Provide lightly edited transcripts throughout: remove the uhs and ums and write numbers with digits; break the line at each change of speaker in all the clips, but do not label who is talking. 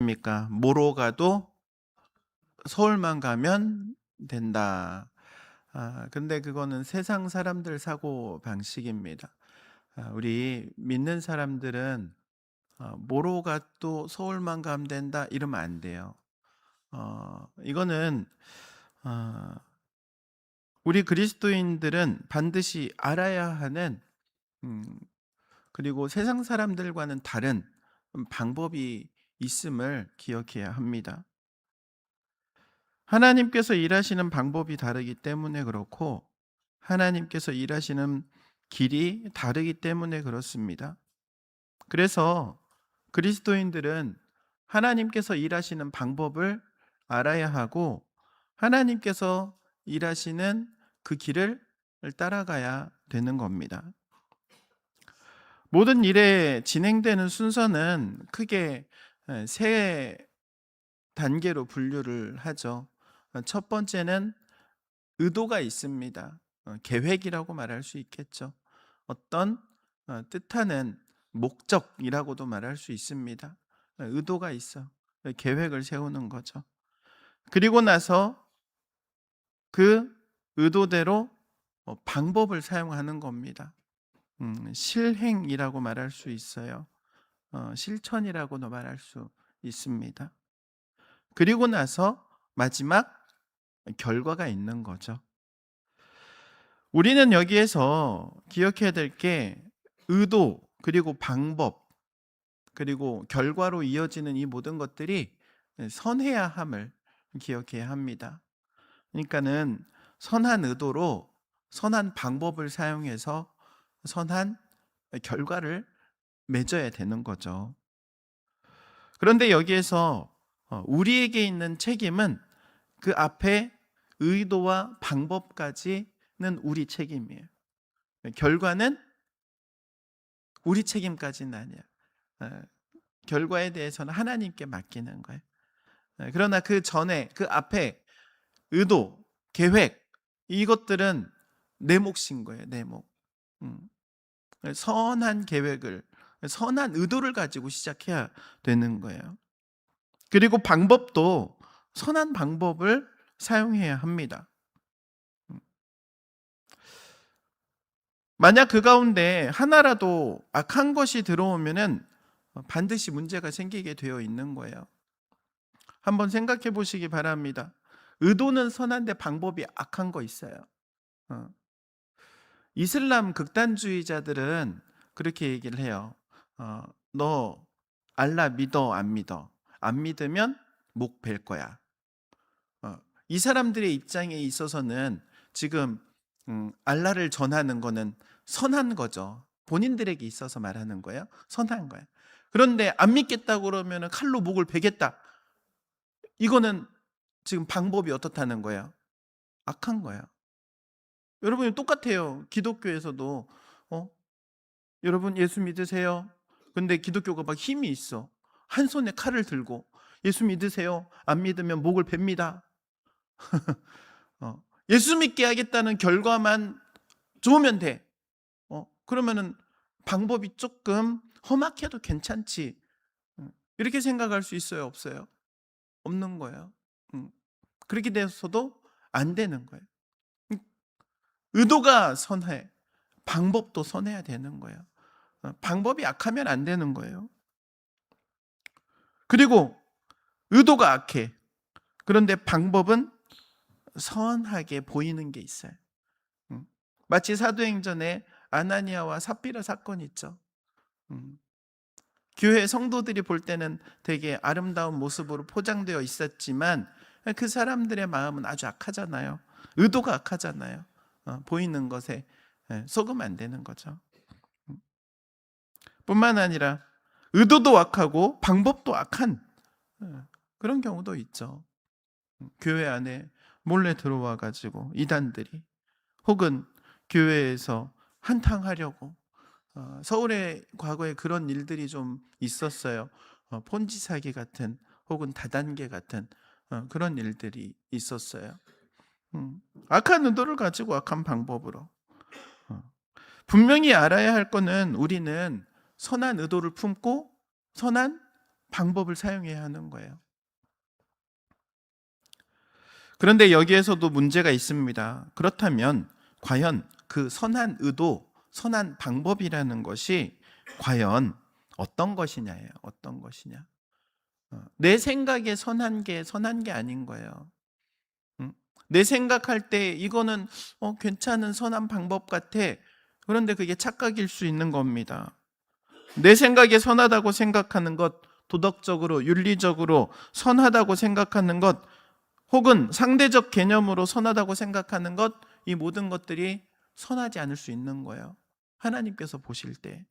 입니까? 뭐로 가도 서울만 가면 된다. 근데 그거는 세상 사람들 사고 방식입니다. 우리 믿는 사람들은 뭐로 가도 서울만 가면 된다 이러면 안 돼요. 이거는 어 우리 그리스도인들은 반드시 알아야 하는 음 그리고 세상 사람들과는 다른 방법이 있음을 기억해야 합니다. 하나님께서 일하시는 방법이 다르기 때문에 그렇고 하나님께서 일하시는 길이 다르기 때문에 그렇습니다. 그래서 그리스도인들은 하나님께서 일하시는 방법을 알아야 하고 하나님께서 일하시는 그 길을 따라가야 되는 겁니다. 모든 일에 진행되는 순서는 크게 세 단계로 분류를 하죠. 첫 번째는 의도가 있습니다. 계획이라고 말할 수 있겠죠. 어떤 뜻하는 목적이라고도 말할 수 있습니다. 의도가 있어. 계획을 세우는 거죠. 그리고 나서 그 의도대로 방법을 사용하는 겁니다. 실행이라고 말할 수 있어요. 실천이라고도 말할 수 있습니다. 그리고 나서 마지막 결과가 있는 거죠. 우리는 여기에서 기억해야 될 게 의도, 그리고 방법, 그리고 결과로 이어지는 이 모든 것들이 선해야 함을 기억해야 합니다. 그러니까는 선한 의도로 선한 방법을 사용해서 선한 결과를 맺어야 되는 거죠. 그런데 여기에서 우리에게 있는 책임은 그 앞에 의도와 방법까지는 우리 책임이에요. 결과는 우리 책임까지는 아니야. 어, 결과에 대해서는 하나님께 맡기는 거예요. 그러나 그 전에 그 앞에 의도, 계획 이것들은 내 몫인 거예요. 내 몫. 음, 선한 계획을 선한 의도를 가지고 시작해야 되는 거예요. 그리고 방법도 선한 방법을 사용해야 합니다. 만약 그 가운데 하나라도 악한 것이 들어오면은 반드시 문제가 생기게 되어 있는 거예요. 한번 생각해 보시기 바랍니다. 의도는 선한데 방법이 악한 거 있어요. 어. 이슬람 극단주의자들은 그렇게 얘기를 해요. 너 알라 믿어 안 믿어? 안 믿으면 목 벨 거야. 어, 이 사람들의 입장에 있어서는 지금 알라를 전하는 거는 선한 거죠. 본인들에게 있어서 말하는 거예요. 선한 거예요. 그런데 안 믿겠다고 그러면 칼로 목을 베겠다. 이거는 지금 방법이 어떻다는 거예요? 악한 거예요. 여러분 똑같아요. 기독교에서도 여러분 예수 믿으세요? 근데 기독교가 막 힘이 있어. 한 손에 칼을 들고 예수 믿으세요? 안 믿으면 목을 뱁니다. 예수 믿게 하겠다는 결과만 좋으면 돼. 그러면은 방법이 조금 험악해도 괜찮지. 이렇게 생각할 수 있어요, 없어요? 없는 거예요. 음, 그렇게 돼서도 안 되는 거예요. 음, 의도가 선해. 방법도 선해야 되는 거예요. 방법이 악하면 안 되는 거예요. 그리고 의도가 악해. 그런데 방법은 선하게 보이는 게 있어요. 음, 마치 사도행전에 아나니아와 삽비라 사건 있죠. 음, 교회 성도들이 볼 때는 되게 아름다운 모습으로 포장되어 있었지만 그 사람들의 마음은 아주 악하잖아요. 의도가 악하잖아요. 보이는 것에 속으면 안 되는 거죠. 뿐만 아니라 의도도 악하고 방법도 악한 그런 경우도 있죠. 교회 안에 몰래 들어와 가지고 이단들이 혹은 교회에서 한탕하려고 서울에 과거에 그런 일들이 좀 있었어요. 폰지 사기 같은 혹은 다단계 같은 그런 일들이 있었어요. 악한 의도를 가지고 악한 방법으로. 분명히 알아야 할 거는 우리는 선한 의도를 품고 선한 방법을 사용해야 하는 거예요. 그런데 여기에서도 문제가 있습니다. 그렇다면 과연 그 선한 의도, 선한 방법이라는 것이 과연 어떤 것이냐예요. 어떤 것이냐. 내 생각에 선한 게 아닌 거예요. 음? 내 생각할 때 이거는 괜찮은 선한 방법 같아. 그런데 그게 착각일 수 있는 겁니다. 내 생각에 선하다고 생각하는 것, 도덕적으로, 윤리적으로 선하다고 생각하는 것, 혹은 상대적 개념으로 선하다고 생각하는 것, 이 모든 것들이 선하지 않을 수 있는 거예요. 하나님께서 보실 때.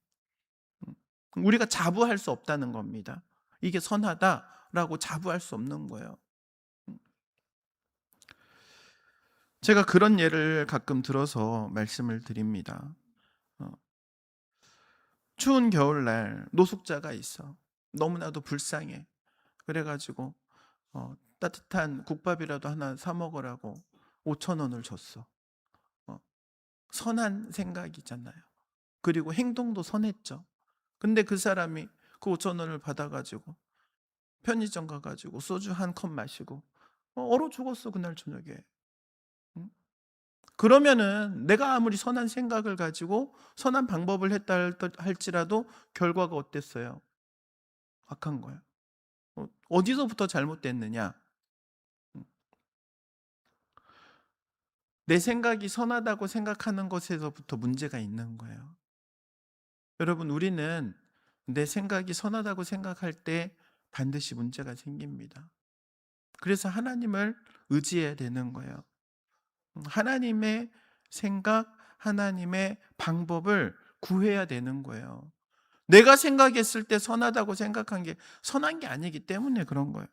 우리가 자부할 수 없다는 겁니다. 이게 선하다라고 자부할 수 없는 거예요. 제가 그런 예를 가끔 들어서 말씀을 드립니다. 어, 추운 겨울날 노숙자가 있어. 너무나도 불쌍해. 그래가지고 따뜻한 국밥이라도 하나 사 먹으라고 5천 원을 줬어. 어, 선한 생각이잖아요. 그리고 행동도 선했죠. 근데 그 사람이 그 5천 원을 받아가지고 편의점 가가지고 소주 한 컵 마시고 얼어 죽었어 그날 저녁에. 응? 그러면은 내가 아무리 선한 생각을 가지고 선한 방법을 했다 할지라도 결과가 어땠어요? 악한 거예요. 어디서부터 잘못됐느냐? 음, 내 생각이 선하다고 생각하는 것에서부터 문제가 있는 거예요. 여러분, 우리는 내 생각이 선하다고 생각할 때 반드시 문제가 생깁니다. 그래서 하나님을 의지해야 되는 거예요. 하나님의 생각, 하나님의 방법을 구해야 되는 거예요. 내가 생각했을 때 선하다고 생각한 게 선한 게 아니기 때문에 그런 거예요.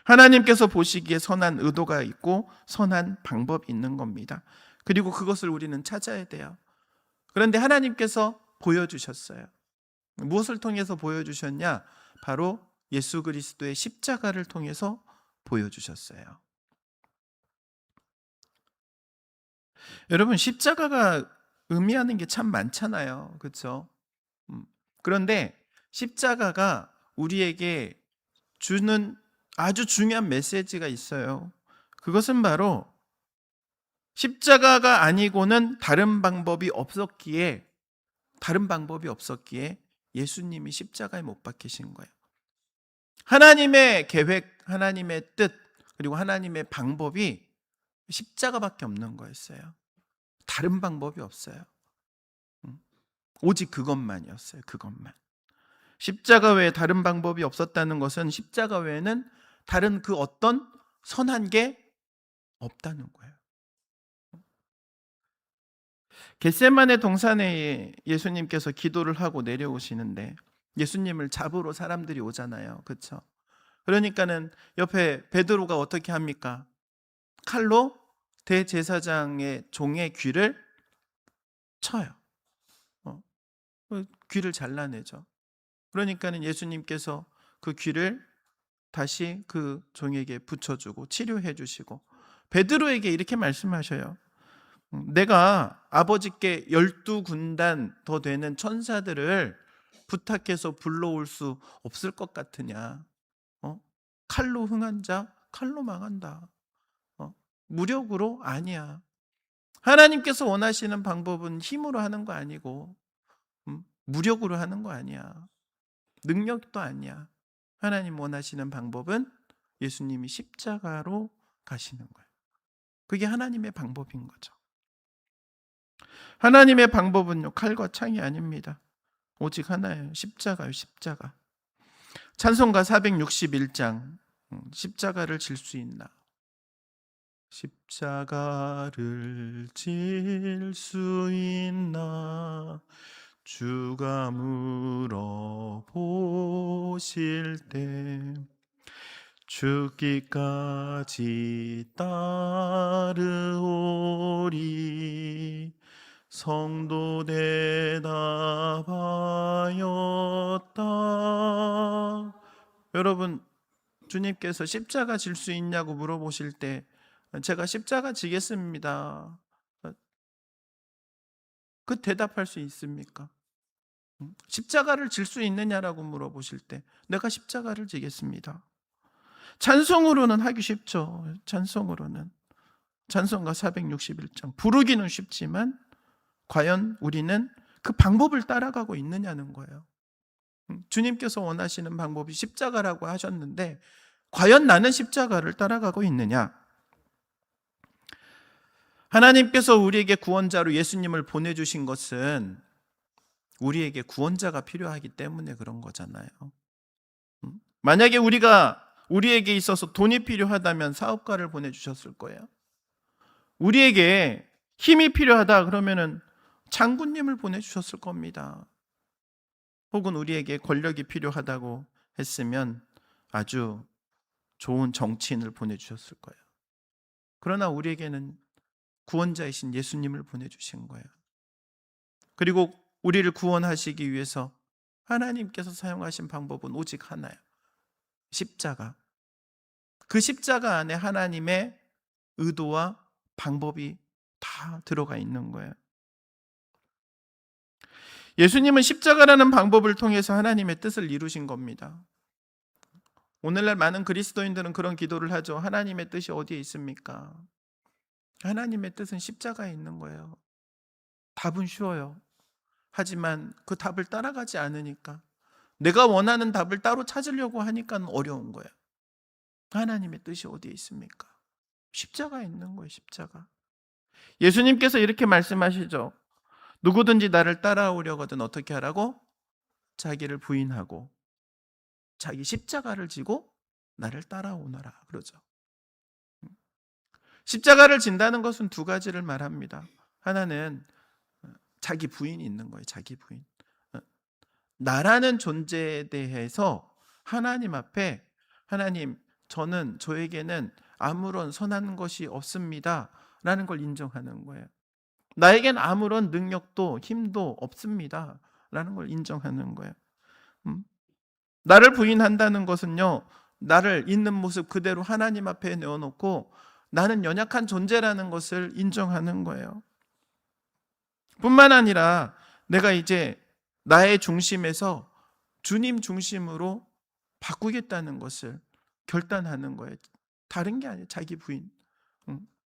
하나님께서 보시기에 선한 의도가 있고 선한 방법이 있는 겁니다. 그리고 그것을 우리는 찾아야 돼요. 그런데 하나님께서 보여주셨어요. 무엇을 통해서 보여주셨냐? 바로 예수 그리스도의 십자가를 통해서 보여주셨어요. 여러분, 십자가가 의미하는 게 참 많잖아요. 그렇죠? 그런데 십자가가 우리에게 주는 아주 중요한 메시지가 있어요. 그것은 바로 십자가가 아니고는 다른 방법이 없었기에 예수님이 십자가에 못 박히신 거예요. 하나님의 계획, 하나님의 뜻, 그리고 하나님의 방법이 십자가밖에 없는 거였어요. 다른 방법이 없어요. 오직 그것만이었어요. 그것만. 십자가 외에 다른 방법이 없었다는 것은 십자가 외에는 다른 그 어떤 선한 게 없다는 거예요. 겟세마네 동산에 예수님께서 기도를 하고 내려오시는데 예수님을 잡으러 사람들이 오잖아요. 그렇죠? 그러니까는 옆에 베드로가 어떻게 합니까? 칼로 대제사장의 종의 귀를 쳐요. 어, 귀를 잘라내죠. 그러니까는 예수님께서 그 귀를 다시 그 종에게 붙여주고 치료해 주시고 베드로에게 이렇게 말씀하셔요. 내가 아버지께 12군단 더 되는 천사들을 부탁해서 불러올 수 없을 것 같으냐? 칼로 흥한 자 칼로 망한다. 무력으로 아니야. 하나님께서 원하시는 방법은 힘으로 하는 거 아니고 무력으로 하는 거 아니야. 능력도 아니야. 하나님 원하시는 방법은 예수님이 십자가로 가시는 거예요. 그게 하나님의 방법인 거죠. 하나님의 방법은요, 칼과 창이 아닙니다. 오직 하나예요. 십자가요, 십자가. 찬송가 461장, 십자가를 질 수 있나? 십자가를 질 수 있나? 주가 물어보실 때 죽기까지 따르오리. 성도 대답하였다. 여러분, 주님께서 십자가 질 수 있냐고 물어보실 때 제가 십자가 지겠습니다. 그 대답할 수 있습니까? 십자가를 질 수 있느냐라고 물어보실 때 내가 십자가를 지겠습니다. 찬송으로는 하기 쉽죠. 찬송으로는. 찬송가 461장. 부르기는 쉽지만 과연 우리는 그 방법을 따라가고 있느냐는 거예요. 주님께서 원하시는 방법이 십자가라고 하셨는데 과연 나는 십자가를 따라가고 있느냐? 하나님께서 우리에게 구원자로 예수님을 보내주신 것은 우리에게 구원자가 필요하기 때문에 그런 거잖아요. 만약에 우리에게 있어서 돈이 필요하다면 사업가를 보내주셨을 거예요. 우리에게 힘이 필요하다 그러면은 장군님을 보내주셨을 겁니다. 혹은 우리에게 권력이 필요하다고 했으면 아주 좋은 정치인을 보내주셨을 거예요. 그러나 우리에게는 구원자이신 예수님을 보내주신 거예요. 그리고 우리를 구원하시기 위해서 하나님께서 사용하신 방법은 오직 하나예요. 십자가. 그 십자가 안에 하나님의 의도와 방법이 다 들어가 있는 거예요. 예수님은 십자가라는 방법을 통해서 하나님의 뜻을 이루신 겁니다. 오늘날 많은 그리스도인들은 그런 기도를 하죠. 하나님의 뜻이 어디에 있습니까? 하나님의 뜻은 십자가에 있는 거예요. 답은 쉬워요. 하지만 그 답을 따라가지 않으니까 내가 원하는 답을 따로 찾으려고 하니까 어려운 거예요. 하나님의 뜻이 어디에 있습니까? 십자가에 있는 거예요. 십자가. 예수님께서 이렇게 말씀하시죠. 누구든지 나를 따라오려거든 어떻게 하라고? 자기를 부인하고 자기 십자가를 지고 나를 따라오너라 그러죠. 십자가를 진다는 것은 두 가지를 말합니다. 하나는 자기 부인이 있는 거예요. 자기 부인. 나라는 존재에 대해서 하나님 앞에 하나님 저에게는 아무런 선한 것이 없습니다 라는 걸 인정하는 거예요. 나에겐 아무런 능력도 힘도 없습니다 라는 걸 인정하는 거예요. 나를 부인한다는 것은요, 나를 있는 모습 그대로 하나님 앞에 내어놓고 나는 연약한 존재라는 것을 인정하는 거예요. 뿐만 아니라 내가 이제 나의 중심에서 주님 중심으로 바꾸겠다는 것을 결단하는 거예요. 다른 게 아니에요. 자기 부인.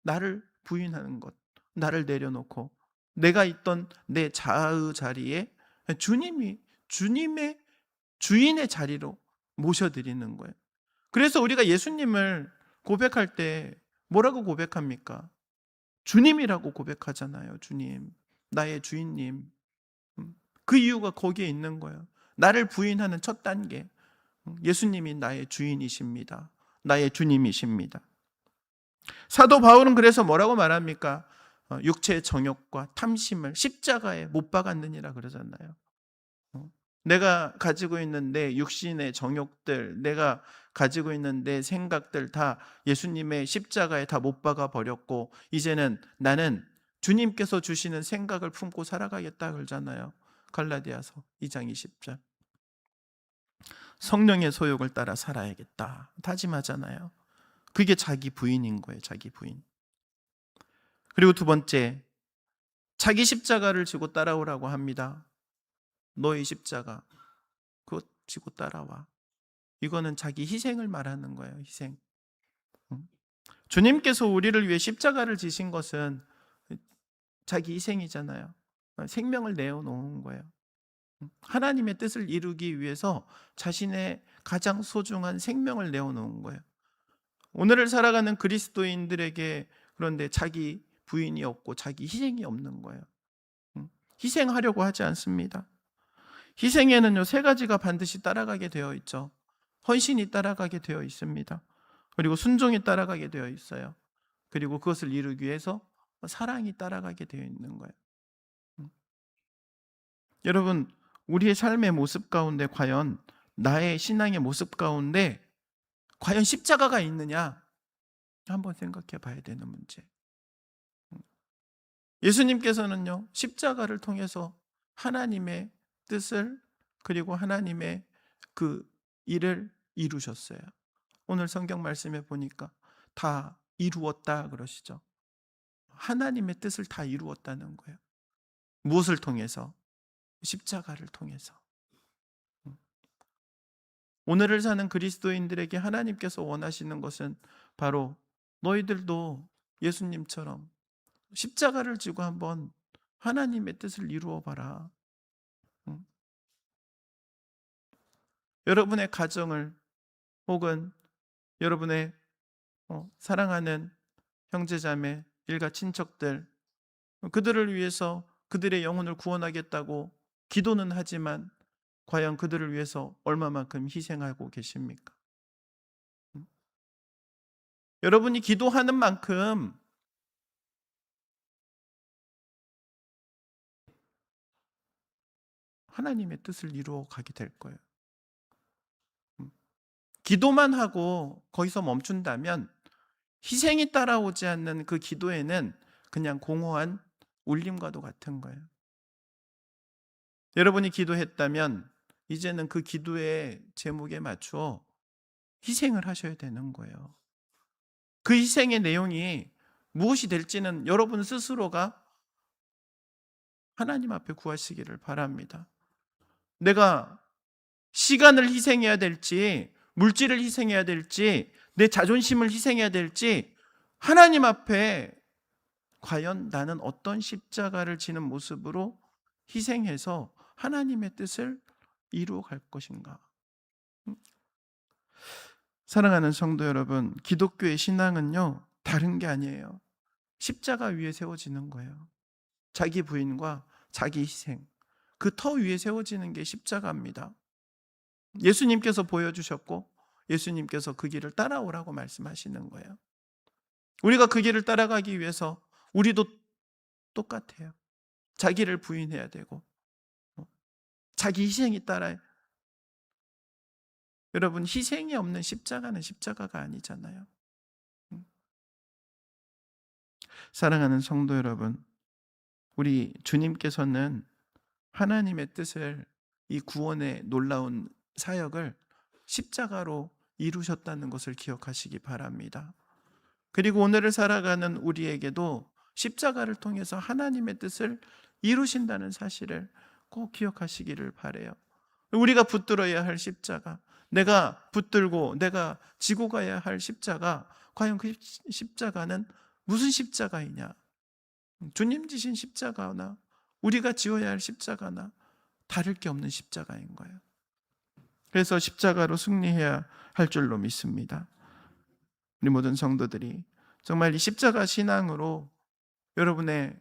나를 부인하는 것. 나를 내려놓고 내가 있던 내 자아의 자리에 주님의 주인의 자리로 모셔드리는 거예요. 그래서 우리가 예수님을 고백할 때 뭐라고 고백합니까? 주님이라고 고백하잖아요. 주님. 나의 주인님. 그 이유가 거기에 있는 거예요. 나를 부인하는 첫 단계. 예수님이 나의 주인이십니다. 나의 주님이십니다. 사도 바울은 그래서 뭐라고 말합니까? 육체의 정욕과 탐심을 십자가에 못 박았느니라 그러잖아요. 내가 가지고 있는 내 육신의 정욕들, 내가 가지고 있는 내 생각들 다 예수님의 십자가에 다 못 박아 버렸고 이제는 나는 주님께서 주시는 생각을 품고 살아가겠다 그러잖아요. 갈라디아서 2장 20절. 성령의 소욕을 따라 살아야겠다 다짐하잖아요. 그게 자기 부인인 거예요. 자기 부인. 그리고 두 번째, 자기 십자가를 지고 따라오라고 합니다. 너의 십자가 그것 지고 따라와. 이거는 자기 희생을 말하는 거예요. 희생. 주님께서 우리를 위해 십자가를 지신 것은 자기 희생이잖아요. 생명을 내어놓은 거예요. 하나님의 뜻을 이루기 위해서 자신의 가장 소중한 생명을 내어놓은 거예요. 오늘을 살아가는 그리스도인들에게 그런데 자기 부인이 없고 자기 희생이 없는 거예요. 희생하려고 하지 않습니다. 희생에는요, 세 가지가 반드시 따라가게 되어 있죠. 헌신이 따라가게 되어 있습니다. 그리고 순종이 따라가게 되어 있어요. 그리고 그것을 이루기 위해서 사랑이 따라가게 되어 있는 거예요. 여러분, 우리의 삶의 모습 가운데 과연 나의 신앙의 모습 가운데 과연 십자가가 있느냐? 한번 생각해 봐야 되는 문제. 예수님께서는요, 십자가를 통해서 하나님의 뜻을 그리고 하나님의 그 일을 이루셨어요. 오늘 성경 말씀에 보니까 다 이루었다 그러시죠. 하나님의 뜻을 다 이루었다는 거예요. 무엇을 통해서? 십자가를 통해서. 오늘을 사는 그리스도인들에게 하나님께서 원하시는 것은 바로 너희들도 예수님처럼 십자가를 지고 한번 하나님의 뜻을 이루어 봐라. 여러분의 가정을 혹은 여러분의 사랑하는 형제자매, 일가 친척들, 그들을 위해서 그들의 영혼을 구원하겠다고 기도는 하지만 과연 그들을 위해서 얼마만큼 희생하고 계십니까? 여러분이 기도하는 만큼 하나님의 뜻을 이루어 가게 될 거예요. 기도만 하고 거기서 멈춘다면 희생이 따라오지 않는 그 기도에는 그냥 공허한 울림과도 같은 거예요. 여러분이 기도했다면 이제는 그 기도의 제목에 맞추어 희생을 하셔야 되는 거예요. 그 희생의 내용이 무엇이 될지는 여러분 스스로가 하나님 앞에 구하시기를 바랍니다. 내가 시간을 희생해야 될지, 물질을 희생해야 될지, 내 자존심을 희생해야 될지, 하나님 앞에 과연 나는 어떤 십자가를 지는 모습으로 희생해서 하나님의 뜻을 이루어 갈 것인가? 사랑하는 성도 여러분, 기독교의 신앙은요, 다른 게 아니에요. 십자가 위에 세워지는 거예요. 자기 부인과 자기 희생, 그 터 위에 세워지는 게 십자가입니다. 예수님께서 보여주셨고 예수님께서 그 길을 따라오라고 말씀하시는 거예요. 우리가 그 길을 따라가기 위해서 우리도 똑같아요. 자기를 부인해야 되고 자기 희생이 따라요. 여러분, 희생이 없는 십자가는 십자가가 아니잖아요. 사랑하는 성도 여러분, 우리 주님께서는 하나님의 뜻을, 이 구원의 놀라운 사역을 십자가로 이루셨다는 것을 기억하시기 바랍니다. 그리고 오늘을 살아가는 우리에게도 십자가를 통해서 하나님의 뜻을 이루신다는 사실을 꼭 기억하시기를 바라요. 우리가 붙들어야 할 십자가, 내가 붙들고 내가 지고 가야 할 십자가, 과연 그 십자가는 무슨 십자가이냐? 주님 지신 십자가나 우리가 지어야 할 십자가나 다를 게 없는 십자가인 거예요. 그래서 십자가로 승리해야 할 줄로 믿습니다. 우리 모든 성도들이 정말 이 십자가 신앙으로 여러분의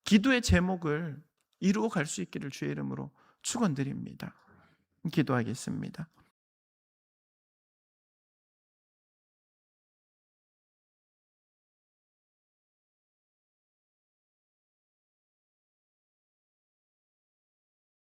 기도의 제목을 이루어 갈 수 있기를 주의 이름으로 축원드립니다. 기도하겠습니다.